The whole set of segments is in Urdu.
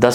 10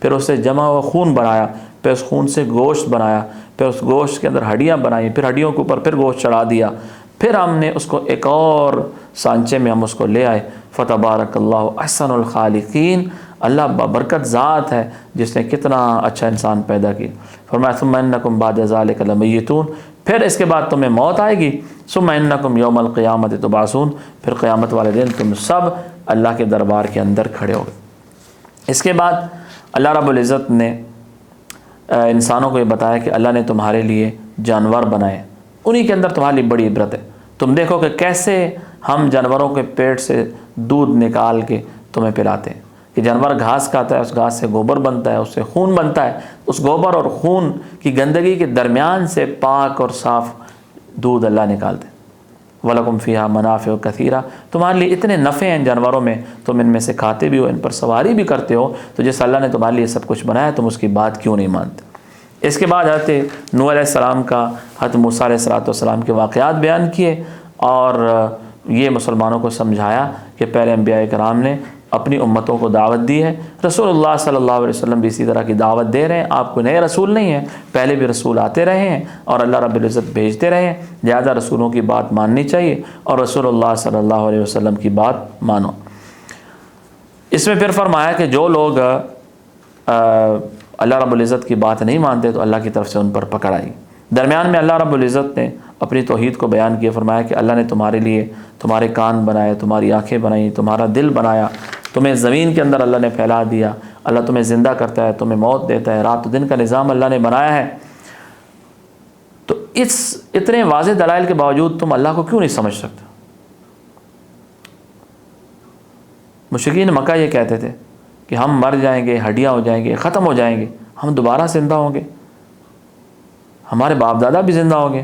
پھر اس سے جمع ہوا خون بنایا، پھر اس خون سے گوشت بنایا، پھر اس گوشت کے اندر ہڈیاں بنائیں، پھر ہڈیوں کے اوپر پھر گوشت چڑھا دیا، پھر ہم نے اس کو ایک اور سانچے میں ہم اس کو لے آئے۔ فتبارک اللہ احسن الخالقین، اللہ بابرکت ذات ہے جس نے کتنا اچھا انسان پیدا کیا۔ فرمایا ثم انکم بعد ذلک لمیتون، پھر اس کے بعد تمہیں موت آئے گی، ثم انکم یوم القیامت تبعثون، پھر قیامت والے دن تم سب اللہ کے دربار کے اندر کھڑے ہو گئے۔ اس کے بعد اللہ رب العزت نے انسانوں کو یہ بتایا کہ اللہ نے تمہارے لیے جانور بنائے، انہی کے اندر تمہارے لیے بڑی عبرت ہے۔ تم دیکھو کہ کیسے ہم جانوروں کے پیٹ سے دودھ نکال کے تمہیں پلاتے ہیں، کہ جانور گھاس کھاتا ہے، اس گھاس سے گوبر بنتا ہے، اس سے خون بنتا ہے، اس گوبر اور خون کی گندگی کے درمیان سے پاک اور صاف دودھ اللہ نکالتے ہیں۔ وَلَكُمْ فِيهَا مَنَافِعُ كَثِيرًا، تمہارے لیے اتنے نفع ہیں ان جانوروں میں، تم ان میں سے کھاتے بھی ہو، ان پر سواری بھی کرتے ہو، تو جس اللہ نے تمہارے لیے سب کچھ بنایا تم اس کی بات کیوں نہیں مانتے؟ اس کے بعد حضرت نوح علیہ السلام کا، حضرت موسیٰ علیہ السلام کے واقعات بیان کیے، اور یہ مسلمانوں کو سمجھایا کہ پہلے انبیاء کرام نے اپنی امتوں کو دعوت دی ہے، رسول اللہ صلی اللہ علیہ وسلم بھی اسی طرح کی دعوت دے رہے ہیں۔ آپ کو نئے رسول نہیں ہیں، پہلے بھی رسول آتے رہے ہیں اور اللہ رب العزت بھیجتے رہے ہیں، لہذا رسولوں کی بات ماننی چاہیے اور رسول اللہ صلی اللہ علیہ وسلم کی بات مانو۔ اس میں پھر فرمایا کہ جو لوگ اللہ رب العزت کی بات نہیں مانتے تو اللہ کی طرف سے ان پر پکڑ آئی۔ درمیان میں اللہ رب العزت نے اپنی توحید کو بیان کیا، فرمایا کہ اللہ نے تمہارے لیے تمہارے کان بنائے، تمہاری آنکھیں بنائیں، تمہارا دل بنایا، تمہیں زمین کے اندر اللہ نے پھیلا دیا، اللہ تمہیں زندہ کرتا ہے، تمہیں موت دیتا ہے، رات و دن کا نظام اللہ نے بنایا ہے۔ تو اس اتنے واضح دلائل کے باوجود تم اللہ کو کیوں نہیں سمجھ سکتے؟ مشرکین مکہ یہ کہتے تھے کہ ہم مر جائیں گے، ہڈیاں ہو جائیں گے، ختم ہو جائیں گے، ہم دوبارہ زندہ ہوں گے، ہمارے باپ دادا بھی زندہ ہوں گے۔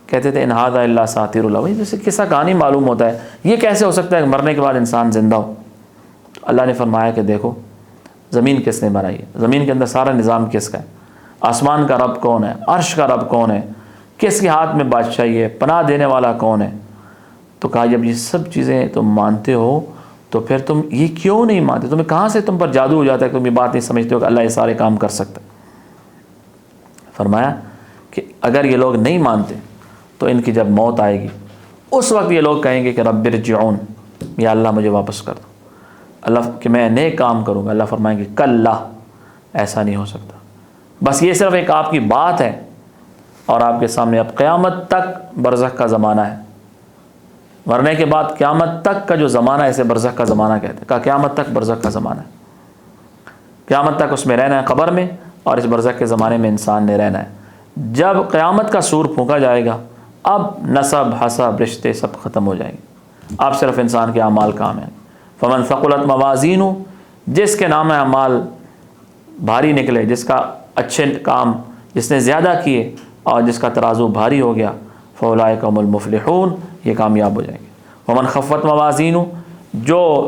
کہتے تھے ان ھذا الا اساطیر الاولین، جیسے قصہ کہانی معلوم ہوتا ہے، یہ کیسے ہو سکتا ہے کہ مرنے کے بعد انسان زندہ ہو؟ تو اللہ نے فرمایا کہ دیکھو زمین کس نے بنائی ہے، زمین کے اندر سارا نظام کس کا ہے، آسمان کا رب کون ہے، عرش کا رب کون ہے، کس کے ہاتھ میں بادشاہی ہے، پناہ دینے والا کون ہے؟ تو کہا جب یہ سب چیزیں تم مانتے ہو تو پھر تم یہ کیوں نہیں مانتے؟ تمہیں کہاں سے تم پر جادو ہو جاتا ہے کہ تم یہ بات نہیں سمجھتے ہو کہ اللہ یہ سارے کام کر سکتا ہے؟ فرمایا کہ اگر یہ لوگ نہیں مانتے تو ان کی جب موت آئے گی اس وقت یہ لوگ کہیں گے کہ رب ارجعون، یا اللہ مجھے واپس کر دو، اللہ کہ میں نیک کام کروں گا۔ اللہ فرمائیں گے کلا، ایسا نہیں ہو سکتا، بس یہ صرف ایک آپ کی بات ہے، اور آپ کے سامنے اب قیامت تک برزخ کا زمانہ ہے، مرنے کے بعد قیامت تک کا جو زمانہ ہے اسے برزخ کا زمانہ کہتے ہیں، کہا قیامت تک برزخ کا زمانہ ہے، قیامت تک اس میں رہنا ہے قبر میں، اور اس برزخ کے زمانے میں انسان نے رہنا ہے۔ جب قیامت کا سور پھونکا جائے گا اب نسب حسب رشتے سب ختم ہو جائیں گے، اب صرف انسان کے اعمال کام ہیں۔ فمن ثقلت موازینہ، جس کے نام اعمال بھاری نکلے، جس کا اچھے کام جس نے زیادہ کیے اور جس کا ترازو بھاری ہو گیا، فاولئک هم المفلحون، یہ کامیاب ہو جائیں گے۔ ومن خفت موازینہ،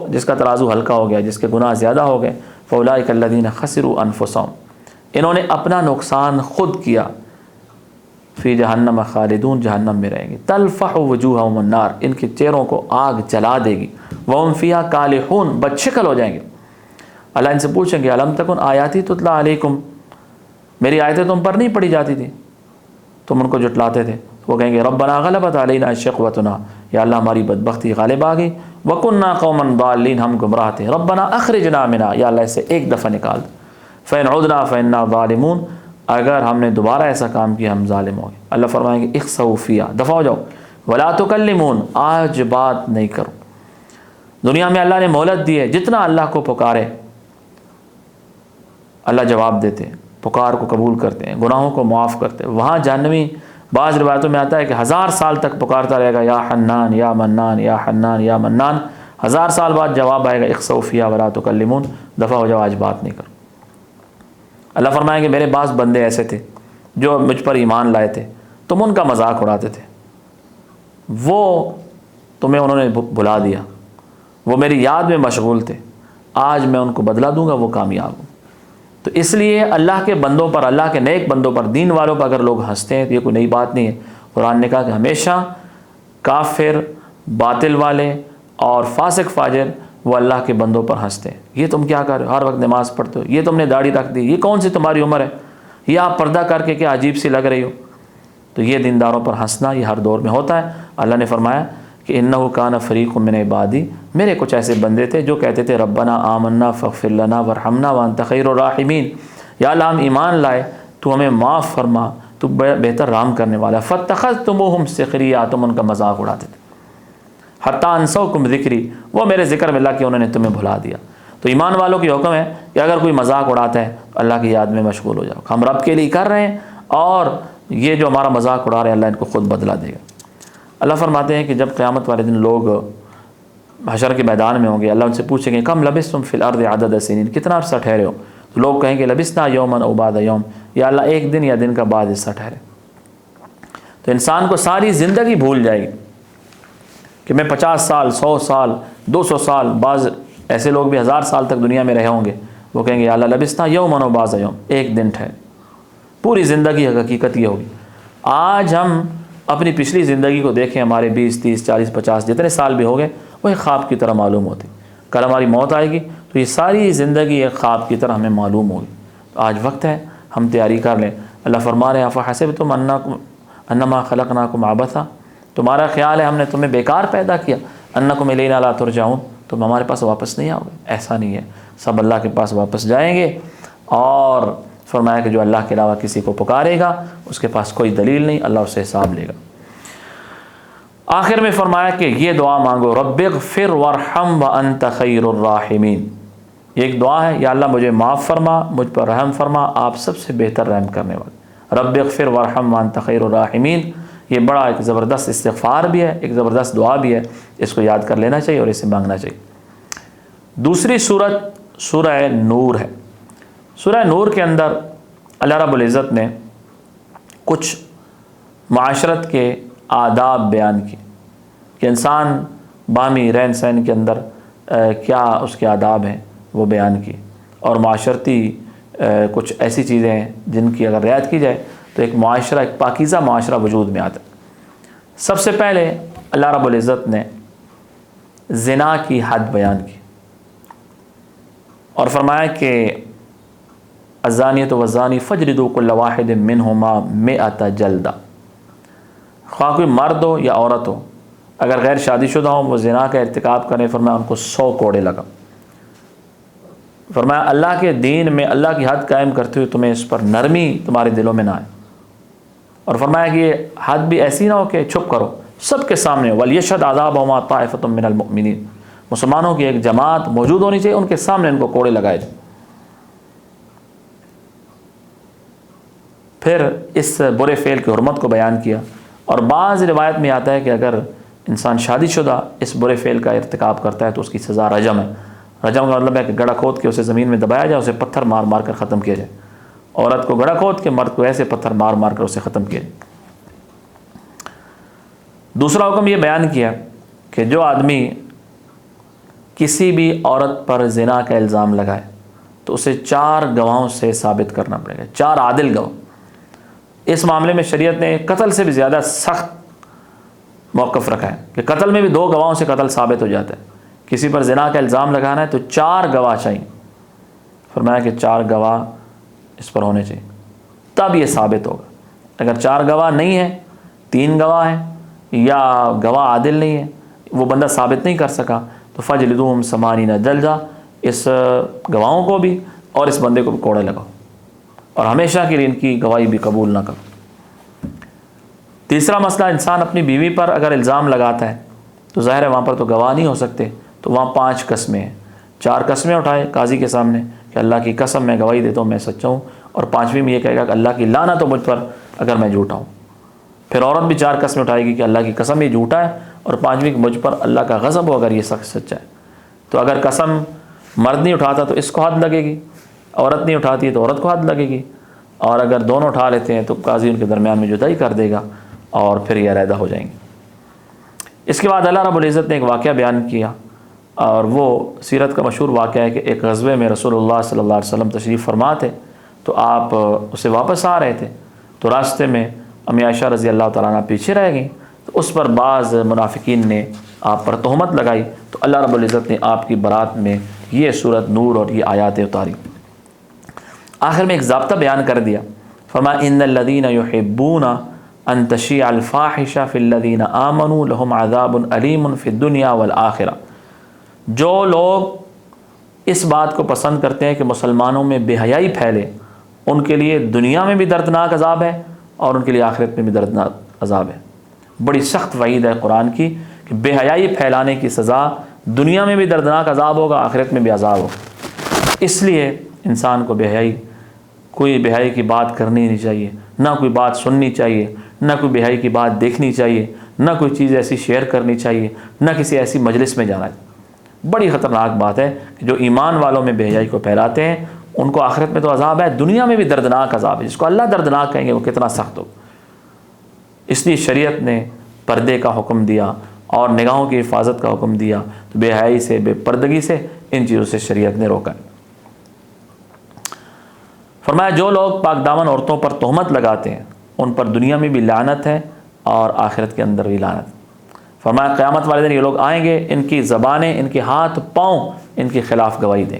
جس کا ترازو ہلکا ہو گیا، جس کے گناہ زیادہ ہو گئے، فاولئک الذین خسروا انفسهم، انہوں نے اپنا نقصان خود کیا، فی جہنم خالدون، جہنم میں رہیں گے، تلفح وجوہہم النار، ان کے چہروں کو آگ جلا دے گی، وہم فیہا کالحون، بدشکل ہو جائیں گے۔ اللہ ان سے پوچھیں گے الم تکن آیاتی تتلی علیکم، میری آیتیں تم پر نہیں پڑھی جاتی تھی، تم ان کو جھٹلاتے تھے؟ وہ کہیں گے ربنا غلبت علینا شقوتنا، یا اللہ ہماری بدبختی غالب آ گئی، وکننا قوما ضالین، ہم گمراہ تھے، ربنا اخرجنا منها، یا اللہ اسے ایک دفعہ نکال دے، فإن عدنا فإنا ظالمون، اگر ہم نے دوبارہ ایسا کام کیا ہم ظالم ہو گئے۔ اللہ فرمائیں گے اخسؤوا فیہا، دفع ہو جاؤ، ولا تکلمون، آج بات نہیں کرو۔ دنیا میں اللہ نے مہلت دی ہے، جتنا اللہ کو پکارے اللہ جواب دیتے ہیں، پکار کو قبول کرتے ہیں، گناہوں کو معاف کرتے ہیں۔ وہاں جہنمی بعض روایتوں میں آتا ہے کہ 1000 سال تک پکارتا رہے گا، یا حنان یا منان یا حنان یا منان، 1000 سال بعد جواب آئے گا اخسؤوا فیہا ولا تکلمون، دفع ہو جاؤ، آج بات نہیں کرو۔ اللہ فرمائیں کہ میرے بعض بندے ایسے تھے جو مجھ پر ایمان لائے تھے، تم ان کا مذاق اڑاتے تھے، وہ تمہیں انہوں نے بھلا دیا، وہ میری یاد میں مشغول تھے، آج میں ان کو بدلہ دوں گا، وہ کامیاب ہوں۔ تو اس لیے اللہ کے بندوں پر، اللہ کے نیک بندوں پر، دین والوں پر اگر لوگ ہنستے ہیں تو یہ کوئی نئی بات نہیں ہے۔ قرآن نے کہا کہ ہمیشہ کافر، باطل والے اور فاسق فاجر وہ اللہ کے بندوں پر ہنستے ہیں، یہ تم کیا کر رہے ہو، ہر وقت نماز پڑھتے ہو، یہ تم نے داڑھی رکھ دی، یہ کون سی تمہاری عمر ہے، یہ آپ پردہ کر کے کیا عجیب سی لگ رہی ہو۔ تو یہ دینداروں پر ہنسنا یہ ہر دور میں ہوتا ہے۔ اللہ نے فرمایا کہ انہ کان فریق من عبادی، میرے کچھ ایسے بندے تھے جو کہتے تھے ربنا آمنا فاغفر لنا وارحمنا وانت خیر الراحمین، یا اللہ ہم ایمان لائے، تو ہمیں معاف فرما، تو بہتر رحم کرنے والا ہے۔ فاتخذتموہم سخریا، تم ان کا مذاق اڑاتے تھے۔ حتیٰ انسوکم ذکری، وہ میرے ذکر میں اللہ کہ انہوں نے تمہیں بھلا دیا۔ تو ایمان والوں کی حکم ہے کہ اگر کوئی مذاق اڑاتا ہے تو اللہ کی یاد میں مشغول ہو جاؤ، ہم رب کے لیے کر رہے ہیں، اور یہ جو ہمارا مذاق اڑا رہے ہیں اللہ ان کو خود بدلا دے گا۔ اللہ فرماتے ہیں کہ جب قیامت والے دن لوگ حشر کے میدان میں ہوں گے، اللہ ان سے پوچھیں گے کم لبثتم فی الارض عدد سنین، کتنا عرصہ ٹھہرے ہو؟ تو لوگ کہیں گے لبثنا یوما او بعد یوم، یا اللہ ایک دن یا دن کا بعد حصہ ٹھہرے۔ تو انسان کو ساری زندگی بھول جائے گی کہ میں 50 سال 100 سال 200 سال، بعض ایسے لوگ بھی 1000 سال تک دنیا میں رہے ہوں گے، وہ کہیں گے یا اللہ لبثنا یوما او بعد یوم، ایک دن ٹھہرے۔ پوری زندگی حقیقت یہ ہوگی۔ آج ہم اپنی پچھلی زندگی کو دیکھیں، ہمارے 20 30 40 50 جتنے سال بھی ہو گئے، وہ ایک خواب کی طرح معلوم ہوتی۔ کل ہماری موت آئے گی تو یہ ساری زندگی ایک خواب کی طرح ہمیں معلوم ہوگی۔ تو آج وقت ہے ہم تیاری کر لیں۔ اللہ فرما رہے ہیں افحسبتم انما خلقناکم عبثا، تمہارا خیال ہے ہم نے تمہیں بیکار پیدا کیا، انکم الینا لا ترجعون، تم ہمارے پاس واپس نہیں آؤ گے۔ ایسا نہیں ہے، سب اللہ کے پاس واپس جائیں گے۔ اور فرمایا کہ جو اللہ کے علاوہ کسی کو پکارے گا اس کے پاس کوئی دلیل نہیں، اللہ اس سے حساب لے گا۔ آخر میں فرمایا کہ یہ دعا مانگو رب اغفر وارحم وانت خیر الراحمین، یہ ایک دعا ہے، یا اللہ مجھے معاف فرما، مجھ پر رحم فرما، آپ سب سے بہتر رحم کرنے والے۔ رب اغفر وارحم وانت خیر الراحمین، یہ بڑا ایک زبردست استغفار بھی ہے، ایک زبردست دعا بھی ہے، اس کو یاد کر لینا چاہیے اور اسے مانگنا چاہیے۔ دوسری صورت سورہ نور ہے۔ سورہ نور کے اندر اللہ رب العزت نے کچھ معاشرت کے آداب بیان کیے کہ انسان باہمی رہن سہن کے اندر کیا اس کے آداب ہیں وہ بیان کیے، اور معاشرتی کچھ ایسی چیزیں ہیں جن کی اگر رعایت کی جائے تو ایک معاشرہ، ایک پاکیزہ معاشرہ وجود میں آتا ہے۔ سب سے پہلے اللہ رب العزت نے زنا کی حد بیان کی اور فرمایا کہ الزانیۃ والزانی فاجلدوا کل واحد منہما 100 جلدہ، خواہ کوئی مرد ہو یا عورت ہو، اگر غیر شادی شدہ ہوں وہ زنا کا ارتکاب کریں، فرمایا ان کو 100 کوڑے لگا۔ فرمایا اللہ کے دین میں اللہ کی حد قائم کرتے ہوئے تمہیں اس پر نرمی تمہارے دلوں میں نہ آئے، اور فرمایا کہ یہ حد بھی ایسی نہ ہو کہ چھپ کرو، سب کے سامنے وَلْيَشْهَدْ عَذَابَهُمَا طَائِفَةٌ مِّنَ الْمُؤْمِنِينَ، مسلمانوں کی ایک جماعت موجود ہونی چاہیے، ان کے سامنے ان کو کوڑے لگائے جائیں۔ پھر اس برے فعل کی حرمت کو بیان کیا، اور بعض روایت میں آتا ہے کہ اگر انسان شادی شدہ اس برے فعل کا ارتکاب کرتا ہے تو اس کی سزا رجم ہے۔ رجم کا مطلب ہے کہ گڑھا کھود کے اسے زمین میں دبایا جائے، اسے پتھر مار مار کر ختم کیا جائے۔ عورت کو گڑھا کھود کے، مرد کو ایسے پتھر مار مار کر اسے ختم کیا جائے۔ دوسرا حکم یہ بیان کیا کہ جو آدمی کسی بھی عورت پر زنا کا الزام لگائے تو اسے 4 گواہوں سے ثابت کرنا پڑے گا، 4 عادل گواہ۔ اس معاملے میں شریعت نے قتل سے بھی زیادہ سخت موقف رکھا ہے کہ قتل میں بھی 2 گواہوں سے قتل ثابت ہو جاتا ہے۔ کسی پر زنا کا الزام لگانا ہے تو 4 گواہ چاہیے، فرمایا کہ 4 گواہ اس پر ہونے چاہیے، تب یہ ثابت ہوگا۔ اگر 4 گواہ نہیں ہیں، 3 گواہ ہیں یا گواہ عادل نہیں ہے، وہ بندہ ثابت نہیں کر سکا، تو فجلدوہم 80 جلدہ، اس گواہوں کو بھی اور اس بندے کو بھی کوڑے لگاؤ، اور ہمیشہ کے لیے ان کی گواہی بھی قبول نہ کرو۔ تیسرا مسئلہ، انسان اپنی بیوی پر اگر الزام لگاتا ہے تو ظاہر ہے وہاں پر تو گواہ نہیں ہو سکتے، تو وہاں 5 قسمیں ہیں، 4 قسمیں اٹھائے قاضی کے سامنے کہ اللہ کی قسم میں گواہی دیتا ہوں میں سچا ہوں، اور 5ویں میں یہ کہے گا کہ اللہ کی لعنت ہو مجھ پر اگر میں جھوٹا ہوں۔ پھر عورت بھی 4 قسمیں اٹھائے گی کہ اللہ کی قسم یہ جھوٹا ہے، اور 5ویں کہ مجھ پر اللہ کا غضب ہو اگر یہ سچا ہے۔ تو اگر قسم مرد نہیں اٹھاتا تو اس کو حد لگے گی، عورت نہیں اٹھاتی ہے تو عورت کو حد لگے گی، اور اگر دونوں اٹھا لیتے ہیں تو قاضی ان کے درمیان میں جدائی کر دے گا اور پھر یہ علیحدہ ہو جائیں گے۔ اس کے بعد اللہ رب العزت نے ایک واقعہ بیان کیا، اور وہ سیرت کا مشہور واقعہ ہے کہ ایک غزوے میں رسول اللہ صلی اللہ علیہ وسلم تشریف فرما تھے، تو آپ اسے واپس آ رہے تھے، تو راستے میں امی عائشہ رضی اللہ تعالیٰ عنہ پیچھے رہ گئیں، تو تو اس پر بعض منافقین نے آپ پر تہمت لگائی، تو اللہ رب العزت نے آپ کی برات میں یہ سورۃ نور اور یہ آیاتیں اتاری۔ آخر میں ایک ضابطہ بیان کر دیا، فرمایا ان الذین یحبون ان تشیع الفاحشہ فی الذین آمنوا لہم عذاب علیم فی الدنیا والآخرہ۔ جو لوگ اس بات کو پسند کرتے ہیں کہ مسلمانوں میں بے حیائی پھیلے، ان کے لیے دنیا میں بھی دردناک عذاب ہے اور ان کے لیے آخرت میں بھی دردناک عذاب ہے۔ بڑی سخت وعید ہے قرآن کی کہ بے حیائی پھیلانے کی سزا دنیا میں بھی دردناک عذاب ہوگا، آخرت میں بھی عذاب ہوگا۔ اس لیے انسان کو کوئی بے حیائی کی بات کرنی نہیں چاہیے، نہ کوئی بات سننی چاہیے، نہ کوئی بے حیائی کی بات دیکھنی چاہیے، نہ کوئی چیز ایسی شیئر کرنی چاہیے، نہ کسی ایسی مجلس میں جانا چاہیے۔ بڑی خطرناک بات ہے کہ جو ایمان والوں میں بے حیائی کو پھیلاتے ہیں ان کو آخرت میں تو عذاب ہے، دنیا میں بھی دردناک عذاب ہے، جس کو اللہ دردناک کہیں گے وہ کتنا سخت ہو۔ اس لیے شریعت نے پردے کا حکم دیا اور نگاہوں کی حفاظت کا حکم دیا، تو بے حیائی سے، بے پردگی سے، ان چیزوں سے شریعت نے روکا۔ فرمایا جو لوگ پاک دامن عورتوں پر تہمت لگاتے ہیں ان پر دنیا میں بھی لعنت ہے اور آخرت کے اندر بھی لعنت۔ فرمایا قیامت والے دن یہ لوگ آئیں گے، ان کی زبانیں، ان کے ہاتھ پاؤں ان کے خلاف گواہی دیں۔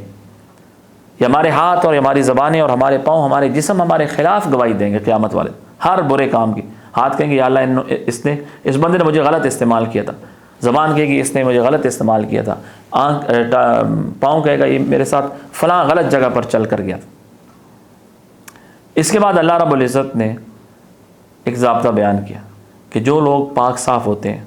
یہ ہمارے ہاتھ اور ہماری زبانیں اور ہمارے پاؤں، ہمارے جسم ہمارے خلاف گواہی دیں گے قیامت والے دن، ہر برے کام کی۔ ہاتھ کہیں گے یا اللہ اس بندے نے مجھے غلط استعمال کیا تھا، زبان کہے گی اس نے مجھے غلط استعمال کیا تھا، پاؤں کہے گا یہ میرے ساتھ فلاں غلط جگہ پر چل کر گیا تھا۔ اس کے بعد اللہ رب العزت نے ایک ضابطہ بیان کیا کہ جو لوگ پاک صاف ہوتے ہیں،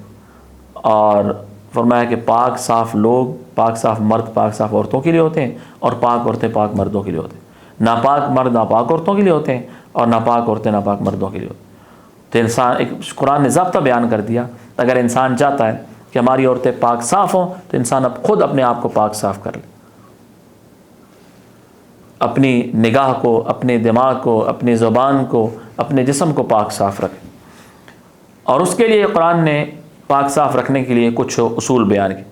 اور فرمایا کہ پاک صاف لوگ، پاک صاف مرد پاک صاف عورتوں کے لیے ہوتے ہیں اور پاک عورتیں پاک مردوں کے لیے ہوتے ہیں۔ ناپاک مرد ناپاک عورتوں کے لیے ہوتے ہیں اور ناپاک عورتیں ناپاک مردوں کے لیے ہوتے ہیں۔ تو انسان ایک قرآن نے ضابطہ بیان کر دیا، اگر انسان چاہتا ہے کہ ہماری عورتیں پاک صاف ہوں تو انسان اب خود اپنے آپ کو پاک صاف کر لے، اپنی نگاہ کو، اپنے دماغ کو، اپنی زبان کو، اپنے جسم کو پاک صاف رکھے۔ اور اس کے لیے قرآن نے پاک صاف رکھنے کے لیے کچھ اصول بیان کیے۔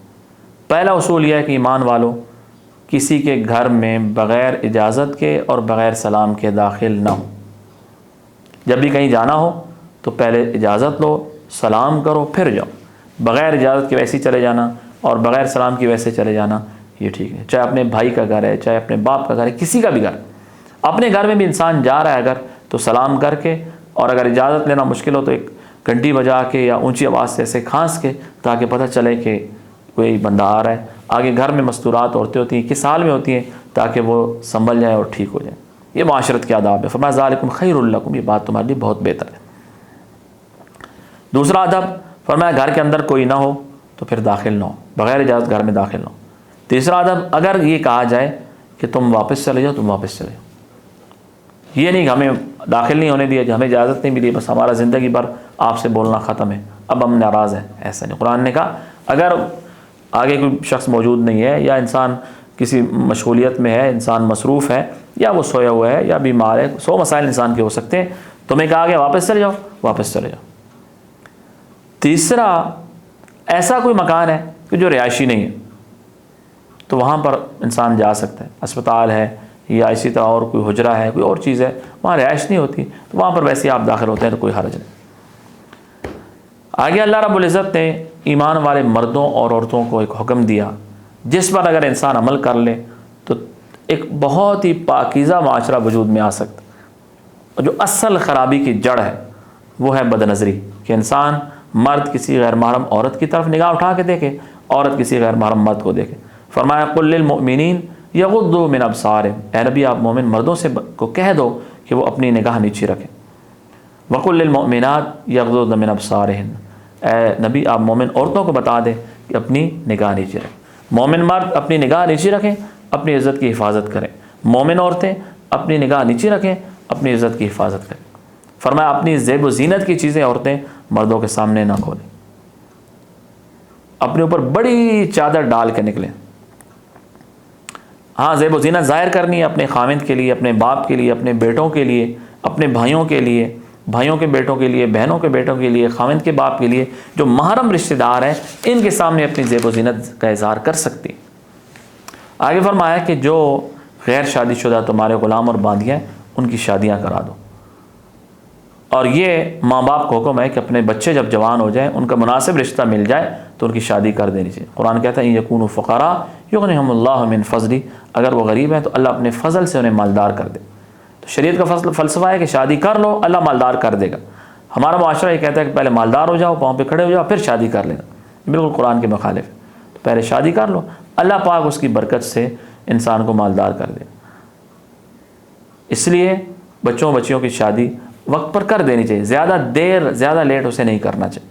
پہلا اصول یہ ہے کہ ایمان والوں کسی کے گھر میں بغیر اجازت کے اور بغیر سلام کے داخل نہ ہو۔ جب بھی کہیں جانا ہو تو پہلے اجازت لو، سلام کرو، پھر جاؤ۔ بغیر اجازت کے ویسے ہی چلے جانا اور بغیر سلام کے ویسے چلے جانا یہ ٹھیک ہے۔ چاہے اپنے بھائی کا گھر ہے، چاہے اپنے باپ کا گھر ہے، کسی کا بھی گھر، اپنے گھر میں بھی انسان جا رہا ہے اگر تو سلام کر کے، اور اگر اجازت لینا مشکل ہو تو ایک گھنٹی بجا کے یا اونچی آواز سے ایسے کھانس کے، تاکہ پتہ چلے کہ کوئی بندہ آ رہا ہے۔ آگے گھر میں مستورات عورتیں ہوتی ہیں، کس حال میں ہوتی ہیں تاکہ وہ سنبھل جائیں اور ٹھیک ہو جائیں۔ یہ معاشرت کے آداب ہے۔ فرمایا ذالکم خیر لکم، یہ بات تمہارے لیے بہت بہتر ہے۔ دوسرا ادب، فرمایا گھر کے اندر کوئی نہ ہو تو پھر داخل نہ ہو، بغیر اجازت گھر میں داخل نہ ہو۔ تیسرا ادب، اگر یہ کہا جائے کہ تم واپس چلے جاؤ، تم واپس چلے جاؤ۔ یہ نہیں کہ ہمیں داخل نہیں ہونے دیا، ہمیں اجازت نہیں ملی، بس ہمارا زندگی بھر آپ سے بولنا ختم ہے، اب ہم ناراض ہیں، ایسا نہیں۔ قرآن نے کہا اگر آگے کوئی شخص موجود نہیں ہے، یا انسان کسی مشغولیت میں ہے، انسان مصروف ہے، یا وہ سویا ہوا ہے یا بیمار ہے، 100 مسائل انسان کے ہو سکتے ہیں، تمہیں کہا کہ واپس چلے جاؤ، واپس چلے جاؤ۔ تیسرا، ایسا کوئی مکان ہے کہ جو رہائشی نہیں ہے تو وہاں پر انسان جا سکتا ہے، اسپتال ہے یا اسی طرح اور کوئی حجرہ ہے، کوئی اور چیز ہے، وہاں رہائش نہیں ہوتی تو وہاں پر ویسے ہی آپ داخل ہوتے ہیں تو کوئی حرج نہیں۔ آگے اللہ رب العزت نے ایمان والے مردوں اور عورتوں کو ایک حکم دیا جس پر اگر انسان عمل کر لے تو ایک بہت ہی پاکیزہ معاشرہ وجود میں آ سکتا ہے۔ اور جو اصل خرابی کی جڑ ہے وہ ہے بد نظری، کہ انسان مرد کسی غیر محرم عورت کی طرف نگاہ اٹھا کے دیکھے، عورت کسی غیر محرم مرد کو دیکھے۔ فرمایا قل للمؤمنین یغضوا من ابصارہم، اے نبی آپ مومن مردوں سے کو کہہ دو کہ وہ اپنی نگاہ نیچی رکھیں۔ وقل للمؤمنات یغضضن من ابصارہن، اے نبی آپ مومن عورتوں کو بتا دیں کہ اپنی نگاہ نیچی رکھیں۔ مومن مرد اپنی نگاہ نیچی رکھیں، اپنی عزت کی حفاظت کریں۔ مومن عورتیں اپنی نگاہ نیچی رکھیں، اپنی عزت کی حفاظت کریں۔ فرمایا اپنی زیب و زینت کی چیزیں عورتیں مردوں کے سامنے نہ کھولیں، اپنے اوپر بڑی چادر ڈال کے نکلیں۔ ہاں زیب و زینت ظاہر کرنی ہے اپنے خاوند کے لیے، اپنے باپ کے لیے، اپنے بیٹوں کے لیے، اپنے بھائیوں کے لیے، بھائیوں کے بیٹوں کے لیے، بہنوں کے بیٹوں کے لیے، خاوند کے باپ کے لیے، جو محرم رشتہ دار ہیں ان کے سامنے اپنی زیب و زینت کا اظہار کر سکتی۔ آگے فرمایا کہ جو غیر شادی شدہ تمہارے غلام اور باندیاں ہیں ان کی شادیاں کرا دو، اور یہ ماں باپ کو حکم ہے کہ اپنے بچے جب جوان ہو جائیں ان کا مناسب رشتہ مل جائے تو ان کی شادی کر دینی چاہیے۔ قرآن کہتا ہے ان یکونوا فقراء یغنیہم اللہ من فضلہ، اگر وہ غریب ہیں تو اللہ اپنے فضل سے انہیں مالدار کر دے۔ تو شریعت کا فلسفہ ہے کہ شادی کر لو اللہ مالدار کر دے گا۔ ہمارا معاشرہ یہ کہتا ہے کہ پہلے مالدار ہو جاؤ، پاؤں پہ کھڑے ہو جاؤ، پھر شادی کر لینا، بالکل قرآن کے مخالف ہے۔ تو پہلے شادی کر لو، اللہ پاک اس کی برکت سے انسان کو مالدار کر دے۔ اس لیے بچوں بچیوں کی شادی وقت پر کر دینی چاہیے، زیادہ دیر زیادہ لیٹ اسے نہیں کرنا چاہیے۔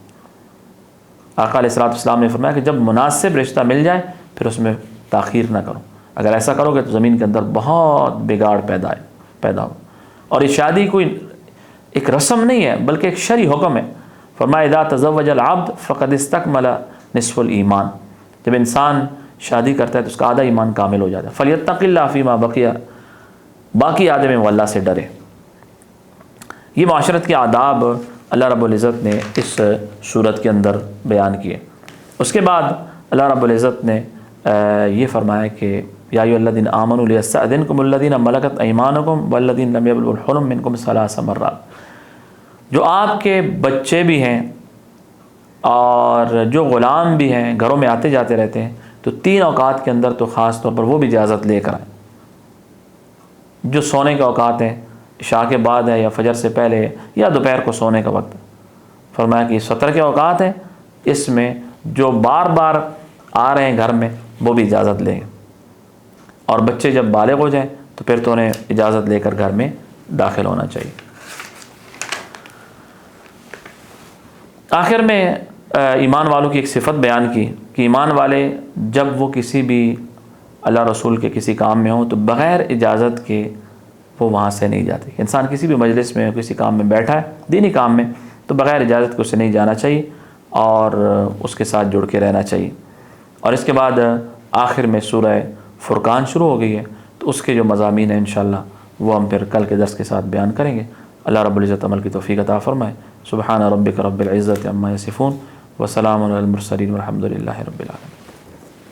آقا علیہ الصلوۃ والسلام نے فرمایا کہ جب مناسب رشتہ مل جائے پھر اس میں تاخیر نہ کرو، اگر ایسا کرو گے تو زمین کے اندر بہت بگاڑ پیدا ہو۔ اور یہ شادی کوئی ایک رسم نہیں ہے بلکہ ایک شرعی حکم ہے۔ فرمایا اذا تزوج العبد فقد استکمل نصف الایمان، جب انسان شادی کرتا ہے تو اس کا آدھا ایمان کامل ہو جاتا ہے۔ فلیتق اللہ فیما بقی، باقی آدھے میں وہ اللہ سے ڈرے۔ یہ معاشرت کے آداب اللہ رب العزت نے اس صورت کے اندر بیان کیے۔ اس کے بعد اللہ رب العزت نے یہ فرمایا کہ یا ایھا الذین آمنوا لیستأذنکم الذین ملکت ایمانکم والذین لم یبلغوا الحلم منکم ثلاث مرات، جو آپ کے بچے بھی ہیں اور جو غلام بھی ہیں گھروں میں آتے جاتے رہتے ہیں تو 3 اوقات کے اندر تو خاص طور پر وہ بھی اجازت لے کر آئیں۔ جو سونے کے اوقات ہیں، عشاء کے بعد ہے یا فجر سے پہلے ہے یا دوپہر کو سونے کا وقت، فرمایا کہ 17 کے اوقات ہیں، اس میں جو بار بار آ رہے ہیں گھر میں وہ بھی اجازت لیں، اور بچے جب بالغ ہو جائیں تو پھر تو انہیں اجازت لے کر گھر میں داخل ہونا چاہیے۔ آخر میں ایمان والوں کی ایک صفت بیان کی کہ ایمان والے جب وہ کسی بھی اللہ رسول کے کسی کام میں ہوں تو بغیر اجازت کے وہ وہاں سے نہیں جاتے۔ انسان کسی بھی مجلس میں کسی کام میں بیٹھا ہے دینی کام میں تو بغیر اجازت کے اسے نہیں جانا چاہیے اور اس کے ساتھ جڑ کے رہنا چاہیے۔ اور اس کے بعد آخر میں سورہ فرقان شروع ہو گئی ہے تو اس کے جو مضامین ہیں انشاءاللہ وہ ہم پھر کل کے درس کے ساتھ بیان کریں گے۔ اللہ رب العزت عمل کی توفیق عطا فرمائے۔ سبحان ربک رب العزت عما یصفون وسلام علی المرسلین والحمد للہ رب العالمین۔